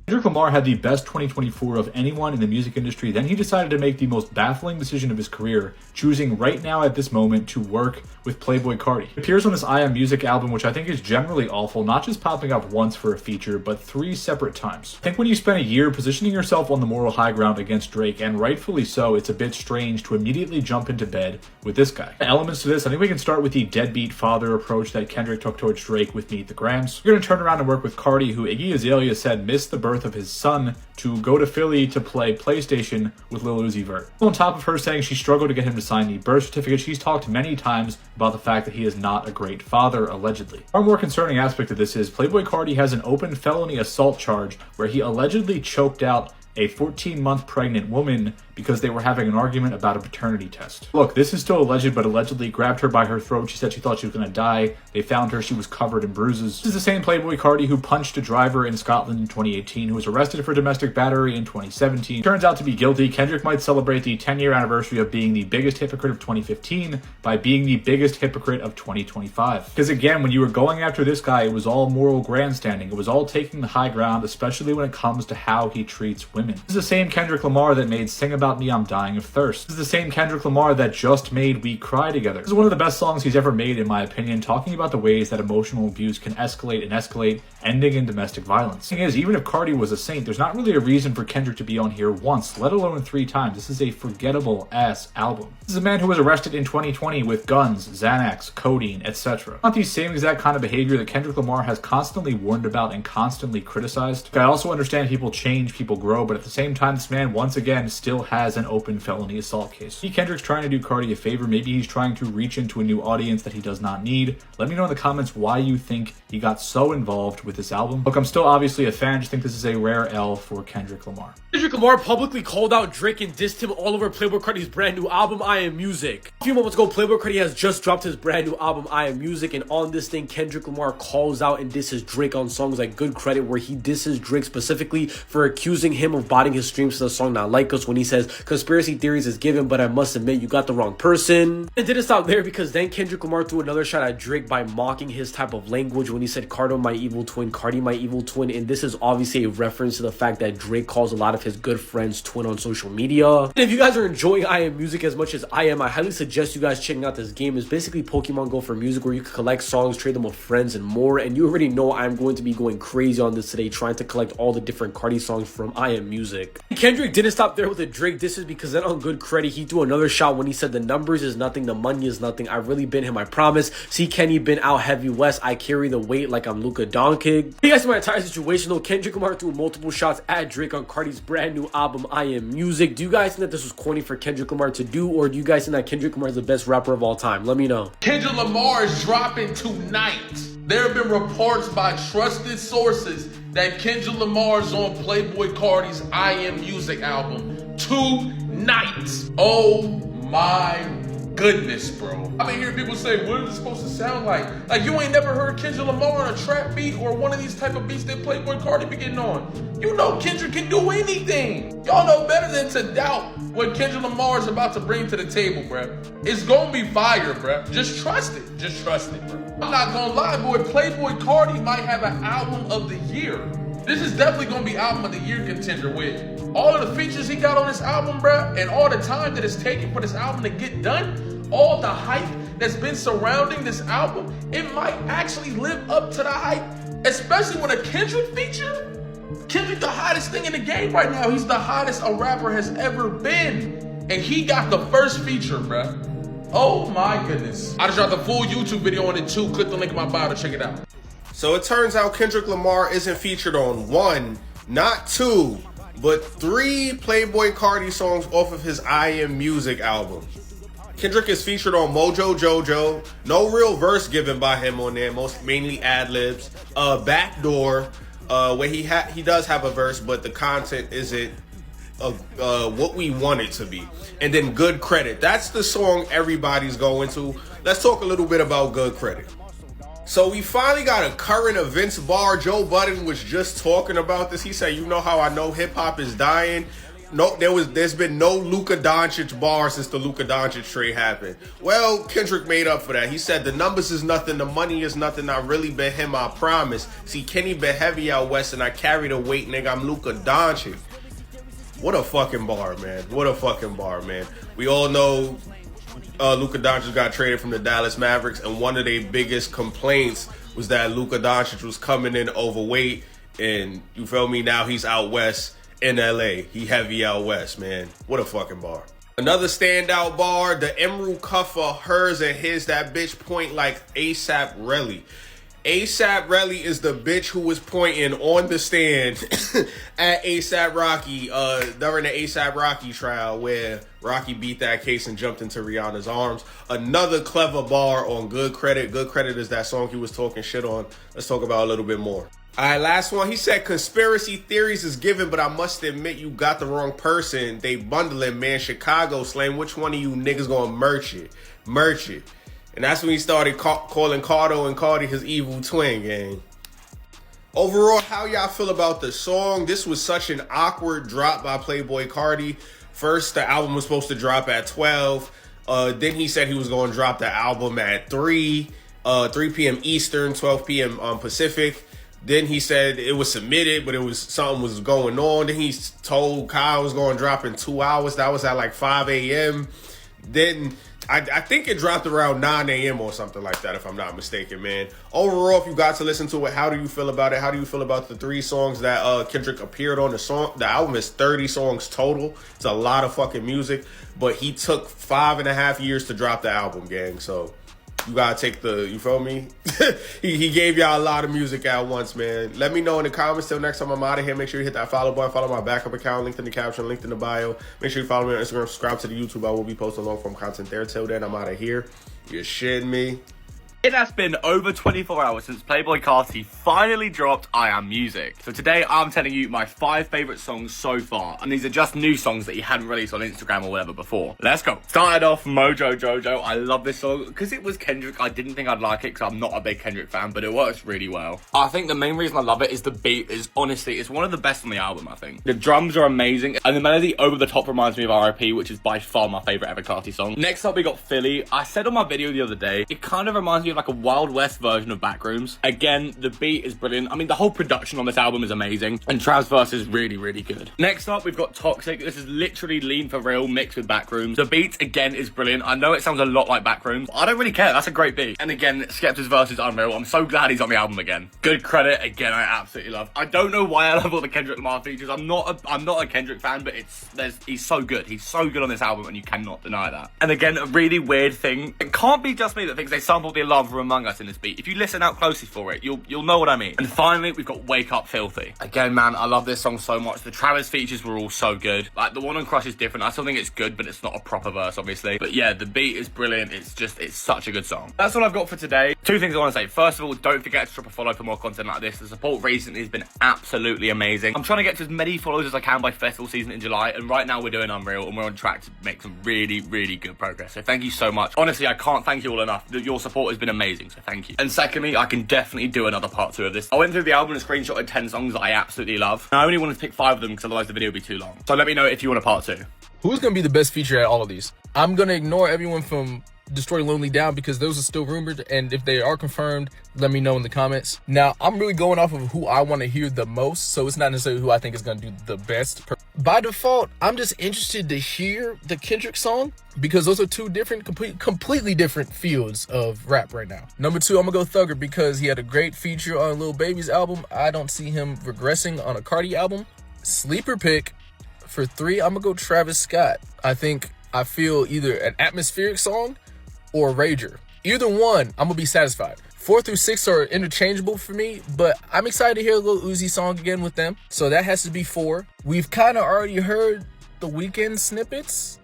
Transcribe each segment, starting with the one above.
Kendrick Lamar had the best 2024 of anyone in the music industry. Then he decided to make the most baffling decision of his career, choosing right now at this moment to work with Playboi Carti. It appears on this I Am Music album, which I think is generally awful, not just popping up once for a feature, but 3 separate times. I think when you spend a year positioning yourself on the moral high ground against Drake, and rightfully so, it's a bit strange to immediately jump into bed with this guy. Elements to this, I think we can start with the deadbeat father approach that Kendrick took towards Drake with Meet the Grams. We're going to turn around and work with Carti, who Iggy Azalea said missed the birth of his son to go to Philly to play PlayStation with Lil Uzi Vert. On top of her saying she struggled to get him to sign the birth certificate, she's talked many times about the fact that he is not a great father, allegedly. Our more concerning aspect of this is Playboi Carti has an open felony assault charge where he allegedly choked out a 14-month pregnant woman because they were having an argument about a paternity test. Look, this is still alleged, but allegedly grabbed her by her throat. She said she thought she was going to die. They found her. She was covered in bruises. This is the same Playboi Carti who punched a driver in Scotland in 2018, who was arrested for domestic battery in 2017. Turns out to be guilty. Kendrick might celebrate the 10-year anniversary of being the biggest hypocrite of 2015 by being the biggest hypocrite of 2025. Because again, when you were going after this guy, it was all moral grandstanding. It was all taking the high ground, especially when it comes to how he treats women. This is the same Kendrick Lamar that made Sing About Me, I'm Dying of Thirst. This is the same Kendrick Lamar that just made We Cry Together. This is one of the best songs he's ever made, in my opinion, talking about the ways that emotional abuse can escalate and escalate, ending in domestic violence. The thing is, even if Carti was a saint, there's not really a reason for Kendrick to be on here once, let alone 3 times. This is a forgettable ass album. This is a man who was arrested in 2020 with guns, Xanax, codeine, etc. Not the same exact kind of behavior that Kendrick Lamar has constantly warned about and constantly criticized. I also understand people change, people grow, but at the same time, this man once again still has an open felony assault case. Maybe Kendrick's trying to do Carti a favor. Maybe he's trying to reach into a new audience that he does not need. Let me know in the comments why you think he got so involved with this album. Look, I'm still obviously a fan. I just think this is a rare L for Kendrick Lamar. Kendrick Lamar publicly called out Drake and dissed him all over Playboi Carti's brand new album, I Am Music. A few moments ago, Playboi Carti has just dropped his brand new album, I Am Music, and on this thing, Kendrick Lamar calls out and disses Drake on songs like Good Credit, where he disses Drake specifically for accusing him of botting his streams to the song Not Like Us, when he says, conspiracy theories is given, but I must admit you got the wrong person. It didn't stop there, because then Kendrick Lamar threw another shot at Drake by mocking his type of language when he said Cardo my evil twin, Carti my evil twin, and this is obviously a reference to the fact that Drake calls a lot of his good friends twin on social media. And if you guys are enjoying I Am Music as much as I am, I highly suggest you guys checking out this game. It's basically Pokemon Go for music, where you can collect songs, trade them with friends, and more. And you already know I'm going to be going crazy on this today, trying to collect all the different Carti songs from I Am Music. Kendrick didn't stop there with the Drake disses, because then on Good Credit, he threw another shot when he said the numbers is nothing, the money is nothing. I've really been him, I promise. See Kenny been out heavy west. I carry the weight like I'm Luka Doncic. You guys see my entire situation though. Kendrick Lamar threw multiple shots at Drake on Carti's brand new album, I Am Music. Do you guys think that this was corny for Kendrick Lamar to do, or do you guys think that Kendrick Lamar is the best rapper of all time? Let me know. Kendrick Lamar is dropping tonight. There have been reports by trusted sources that Kendrick Lamar's on Playboi Carti's I Am Music album tonight. Oh my goodness, bro. I've been hearing people say, what is it supposed to sound like? Like, you ain't never heard Kendrick Lamar on a trap beat or one of these type of beats that Playboi Carti be getting on. You know Kendrick can do anything. Y'all know better than to doubt what Kendrick Lamar is about to bring to the table, bro. It's gonna be fire, bro. Just trust it. Just trust it, bro. I'm not gonna lie, boy. Playboi Carti might have an album of the year. This is definitely gonna be album of the year contender with all of the features he got on this album, bro, and all the time that it's taken for this album to get done, all the hype that's been surrounding this album. It might actually live up to the hype, especially with a Kendrick feature. Kendrick the hottest thing in the game right now. He's the hottest a rapper has ever been. And he got the first feature, bruh. Oh my goodness. I just dropped a full YouTube video on it too. Click the link in my bio to check it out. So it turns out Kendrick Lamar isn't featured on 1, not 2, but 3 Playboi Carti songs off of his I Am Music album. Kendrick is featured on Mojo Jojo. No real verse given by him on there, mainly ad-libs. Backdoor, where he does have a verse, but the content isn't what we want it to be. And then Good Credit. That's the song everybody's going to. Let's talk a little bit about Good Credit. So we finally got a current events bar. Joe Budden was just talking about this. He said, you know how I know hip hop is dying? there's been no Luka Doncic bar since the Luka Doncic trade happened. Well, Kendrick made up for that. He said the numbers is nothing, the money is nothing. I really been him, I promise. See, Kenny been heavy out west, and I carry the weight, nigga. I'm Luka Doncic. What a fucking bar, man. What a fucking bar, man. We all know Luka Doncic got traded from the Dallas Mavericks, and one of their biggest complaints was that Luka Doncic was coming in overweight, and you feel me? Now he's out west in LA. He heavy out west, man. What a fucking bar. Another standout bar, the Emerald Cuffer, hers and his, that bitch point like ASAP Relly. ASAP Relly is the bitch who was pointing on the stand at ASAP Rocky during the ASAP Rocky trial where Rocky beat that case and jumped into Rihanna's arms. Another clever bar on Good Credit. Good Credit is that song he was talking shit on. Let's talk about it a little bit more. All right, last one. He said conspiracy theories is given, but I must admit you got the wrong person. They bundling, man. Chicago slang. Which one of you niggas gonna merch it? Merch it. And that's when he started calling Carto and Carti his evil twin, gang. Overall, how y'all feel about the song? This was such an awkward drop by Playboi Carti. First, the album was supposed to drop at 12. Then he said he was going to drop the album at 3 p.m. Eastern, 12 p.m. Pacific. Then he said it was submitted, but something was going on. Then he told Kyle it was going to drop in 2 hours. That was at like 5 a.m. Then I think it dropped around 9 a.m. or something like that, if I'm not mistaken, man. Overall, if you got to listen to it, how do you feel about it? How do you feel about the 3 songs that Kendrick appeared on? The album is 30 songs total. It's a lot of fucking music, but he took 5.5 years to drop the album, gang. So you gotta take you feel me? he gave y'all a lot of music at once, man. Let me know in the comments. Till next time I'm out of here. Make sure you hit that follow button. Follow my backup account, linked in the caption, linked in the bio. Make sure you follow me on Instagram. Subscribe to the YouTube. I will be posting long form content there. Till then, I'm out of here. You're shitting me. It has been over 24 hours since Playboi Carti finally dropped I Am Music. So today I'm telling you my 5 favourite songs so far, and these are just new songs that he hadn't released on Instagram or whatever before. Let's go. Started off Mojo Jojo. I love this song because it was Kendrick. I didn't think I'd like it because I'm not a big Kendrick fan, but it works really well. I think the main reason I love it is the beat is honestly, it's one of the best on the album, I think. The drums are amazing, and the melody Over the Top reminds me of R.I.P., which is by far my favourite ever Carti song. Next up we got Philly. I said on my video the other day, it kind of reminds me of like a Wild West version of Backrooms. Again, the beat is brilliant. I mean, the whole production on this album is amazing, and Trav's verse is really, really good. Next up, we've got Toxic. This is literally Lean for Real mixed with Backrooms. The beat, again, is brilliant. I know it sounds a lot like Backrooms. I don't really care. That's a great beat. And again, Skepta's verse is unreal. I'm so glad he's on the album again. Good Credit, again, I absolutely love. I don't know why I love all the Kendrick Lamar features. I'm not a Kendrick fan, but he's so good. He's so good on this album, and you cannot deny that. And again, a really weird thing. It can't be just me that thinks they sampled the alarm from Among Us in this beat. If you listen out closely for it, you'll know what I mean. And finally, we've got Wake Up Filthy. Again, man, I love this song so much. The Travis features were all so good. Like, the one on Crush is different. I still think it's good, but it's not a proper verse, obviously. But yeah, the beat is brilliant. It's such a good song. That's all I've got for today. 2 things I want to say. First of all, don't forget to drop a follow for more content like this. The support recently has been absolutely amazing. I'm trying to get to as many followers as I can by festival season in July, and right now we're doing Unreal, and we're on track to make some really, really good progress. So thank you so much. Honestly, I can't thank you all enough. Your support has been amazing, so thank you. And secondly, I can definitely do another part 2 of this. I went through the album and screenshotted 10 songs that I absolutely love. And I only wanted to pick 5 of them because otherwise the video would be too long. So let me know if you want a part 2. Who's going to be the best feature at all of these? I'm going to ignore everyone from Destroy Lonely Down because those are still rumored, and if they are confirmed, let me know in the comments. Now, I'm really going off of who I want to hear the most, so it's not necessarily who I think is going to do the best. By default, I'm just interested to hear the Kendrick song because those are 2 different, completely different fields of rap right now. Number 2, I'm gonna go Thugger because he had a great feature on Lil Baby's album. I don't see him regressing on a Carti album. Sleeper pick for 3, I'm gonna go Travis Scott. I feel either an atmospheric song or a rager. Either one, I'm gonna be satisfied. 4 through 6 are interchangeable for me, but I'm excited to hear a Lil Uzi song again with them. So that has to be 4. We've kind of already heard the Weeknd snippets,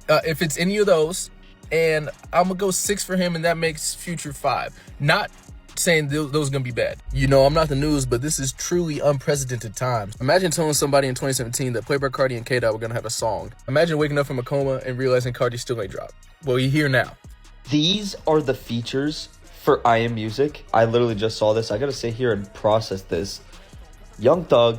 if it's any of those. And I'm gonna go 6 for him, and that makes Future 5. Not saying those are gonna be bad. You know, I'm not the news, but this is truly unprecedented times. Imagine telling somebody in 2017 that Playboi Carti and K-Dot were gonna have a song. Imagine waking up from a coma and realizing Carti still ain't dropped. Well, you're here now. These are the features for I Am Music. I literally just saw this. I gotta sit here and process this. Young Thug,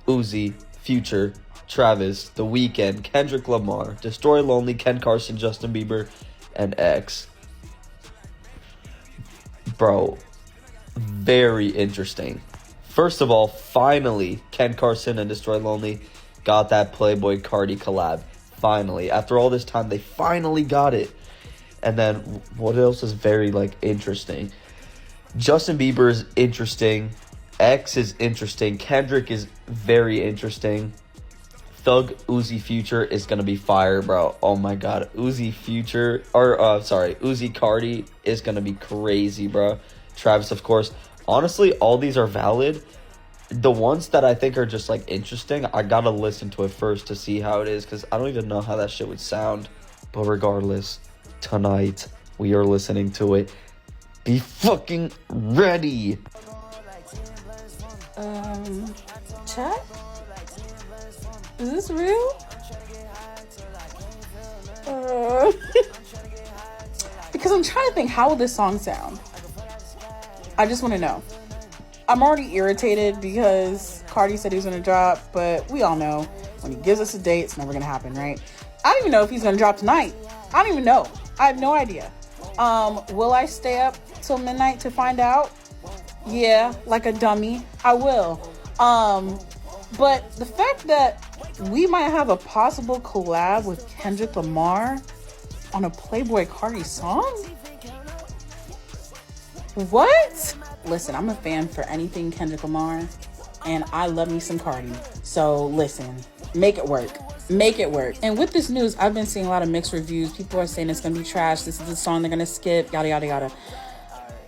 Uzi, Future, Travis, The Weeknd, Kendrick Lamar, Destroy Lonely, Ken Carson, Justin Bieber, and X. Bro, very interesting. First of all, finally, Ken Carson and Destroy Lonely got that Playboy Carti collab. Finally. After all this time, they finally got it. And then, what else is very, interesting? Justin Bieber is interesting. X is interesting. Kendrick is very interesting. Thug Uzi Future is going to be fire, bro. Oh my god. Uzi Carti is going to be crazy, bro. Travis, of course. Honestly, all these are valid. The ones that I think are just, interesting, I gotta listen to it first to see how it is, because I don't even know how that shit would sound. But regardless, tonight, we are listening to it. Be fucking ready! Chat? Is this real? Because I'm trying to think, how will this song sound? I just want to know. I'm already irritated because Carti said he was going to drop, but we all know when he gives us a date, it's never going to happen, right? I don't even know if he's going to drop tonight. I don't even know. I have no idea. Will I stay up till midnight to find out? Yeah, like a dummy. I will. But the fact that we might have a possible collab with Kendrick Lamar on a Playboy Carti song? What? Listen, I'm a fan for anything Kendrick Lamar, and I love me some Carti. So listen, make it work. Make it work. And with this news, I've been seeing a lot of mixed reviews. People are saying it's going to be trash. This is the song they're going to skip, yada, yada, yada.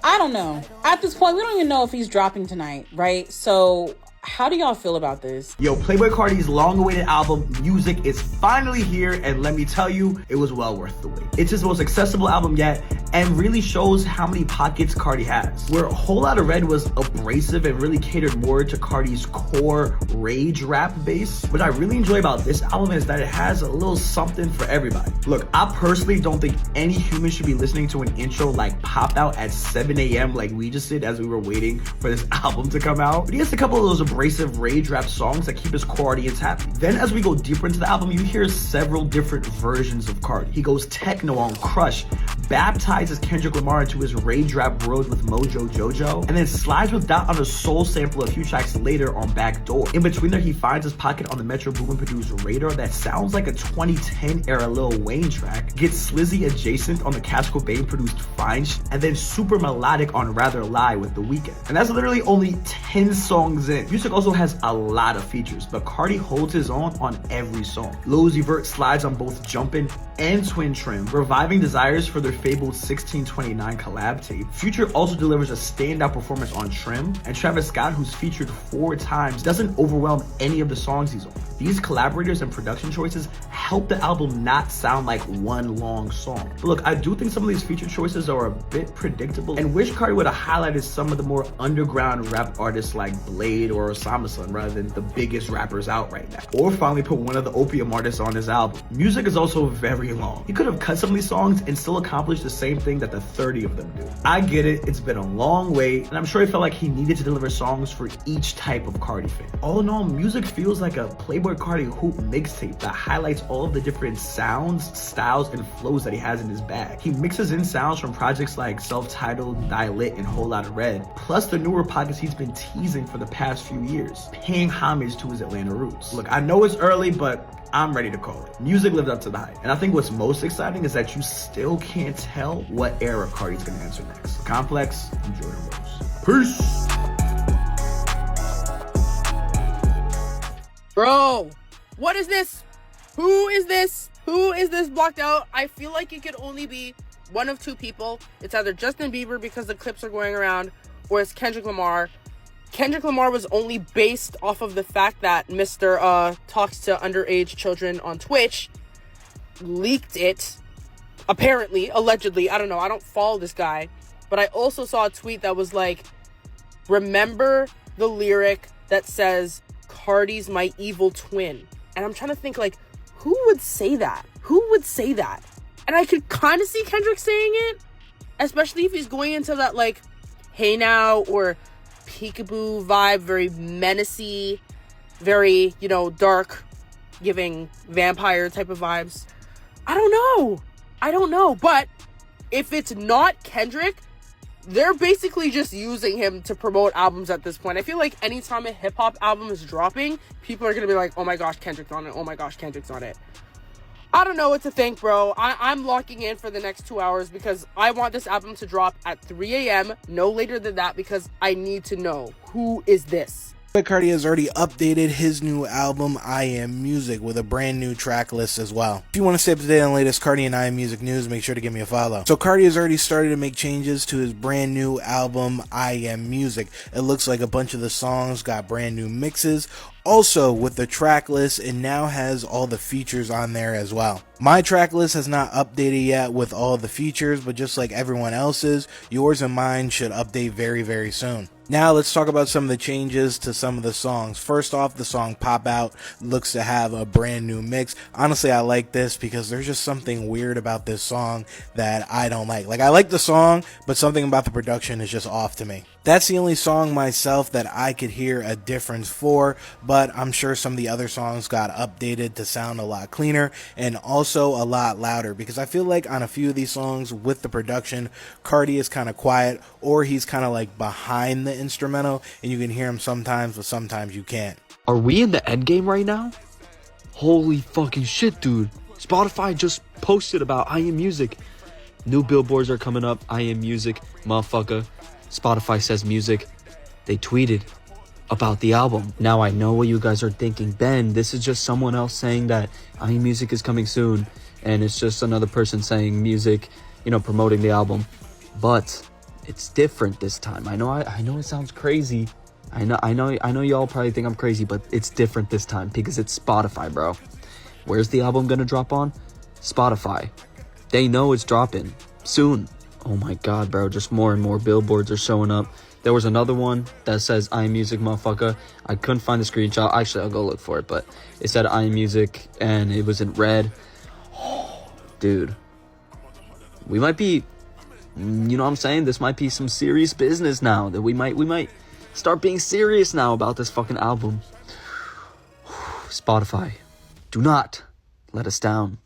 I don't know. At this point, we don't even know if he's dropping tonight, right? So how do y'all feel about this? Yo, Playboy Carti's long-awaited album, Music, is finally here, and let me tell you, it was well worth the wait. It's his most accessible album yet, and really shows how many pockets Carti has. Where A Whole Lotta Red was abrasive and really catered more to Carti's core rage rap base, what I really enjoy about this album is that it has a little something for everybody. Look, I personally don't think any human should be listening to an intro like Pop Out at 7 a.m. like we just did as we were waiting for this album to come out, but he has a couple of those abrasive rage rap songs that keep his core audience happy. Then as we go deeper into the album, you hear several different versions of Carti. He goes techno on Crush, baptizes Kendrick Lamar into his rage rap world with Mojo Jojo, and then slides with Dot on a soul sample a few tracks later on Backdoor. In between there, he finds his pocket on the Metro Boomin produced Radar that sounds like a 2010 era Lil Wayne track, gets Slizzy adjacent on the Cash Cobain produced Fine, and then super melodic on Rather Lie with The Weeknd. And that's literally only 10 songs in. Music also has a lot of features, but Carti holds his own on every song. Lil Uzi Vert slides on both Jumpin' and Twin Trim, reviving Desires for their fabled 1629 collab tape. Future also delivers a standout performance on Trim, and Travis Scott, who's featured 4 times, doesn't overwhelm any of the songs he's on. These collaborators and production choices help the album not sound like one long song. But look, I do think some of these feature choices are a bit predictable, and wish Carti would have highlighted some of the more underground rap artists like Blade or Osama Sun rather than the biggest rappers out right now. Or finally put one of the Opium artists on his album. Music is also very long. He could have cut some of these songs and still accomplished the same thing that the 30 of them do. I get it, it's been a long wait, and I'm sure he felt like he needed to deliver songs for each type of Carti fan. All in all, Music feels like a Playboy Carti hoop mixtape that highlights all of the different sounds, styles, and flows that he has in his bag. He mixes in sounds from projects like Self-Titled, Die Lit, and Whole Lotta Red, plus the newer pockets he's been teasing for the past few years, paying homage to his Atlanta roots. Look, I know it's early, but I'm ready to call it. Music lived up to the hype. And I think what's most exciting is that you still can't tell what era Carti's gonna answer next. Complex, I'm Jordan Rose. Peace! Bro, what is this? Who is this? Who is this blocked out? I feel like it could only be one of 2 people. It's either Justin Bieber because the clips are going around, or it's Kendrick Lamar. Kendrick Lamar was only based off of the fact that Mr. talks to underage children on Twitch, leaked it, apparently, allegedly, I don't know, I don't follow this guy, but I also saw a tweet that was like, remember the lyric that says, Carti's my evil twin. And I'm trying to think, like, who would say that? Who would say that? And I could kind of see Kendrick saying it, especially if he's going into that, like, Hey Now or Peekaboo vibe, very menacey, very, dark giving vampire type of vibes. I don't know. But if it's not Kendrick, they're basically just using him to promote albums at this point. I feel like anytime a hip-hop album is dropping, people are going to be like, oh my gosh, Kendrick's on it. Oh my gosh, Kendrick's on it. I don't know what to think, bro. I'm locking in for the next 2 hours because I want this album to drop at 3 a.m. No later than that because I need to know, who is this? Carti has already updated his new album, I Am Music, with a brand new track list as well. If you want to stay up to date on the latest Carti and I Am Music news, make sure to give me a follow. So Carti has already started to make changes to his brand new album, I Am Music. It looks like a bunch of the songs got brand new mixes. Also, with the track list, it now has all the features on there as well. My track list has not updated yet with all the features, but just like everyone else's, yours and mine should update very, very soon. Now let's talk about some of the changes to some of the songs. First off, the song Pop Out looks to have a brand new mix. Honestly, I like this because there's just something weird about this song that I don't like. Like, I like the song, but something about the production is just off to me. That's the only song myself that I could hear a difference for, but I'm sure some of the other songs got updated to sound a lot cleaner and also a lot louder, because I feel like on a few of these songs with the production, Carti is kind of quiet, or he's kind of like behind the instrumental and you can hear him sometimes, but sometimes you can't. Are we in the end game right now? Holy fucking shit, dude. Spotify just posted about I Am Music. New billboards are coming up. I Am Music, motherfucker. Spotify says music. They tweeted about the album. Now I know what you guys are thinking. Ben, this is just someone else saying that I Am Music is coming soon. And it's just another person saying music, you know, promoting the album. But it's different this time. I know it sounds crazy. I know y'all probably think I'm crazy, but it's different this time because it's Spotify, bro. Where's the album gonna drop on? Spotify. They know it's dropping soon. Oh my god, bro, just more and more billboards are showing up. There was another one that says I Am Music, motherfucker. I couldn't find the screenshot. Actually, I'll go look for it, but it said I Am Music and it was in red. Dude, we might be, you know what I'm saying? This might be some serious business now. That we might start being serious now about this fucking album. Spotify, do not let us down.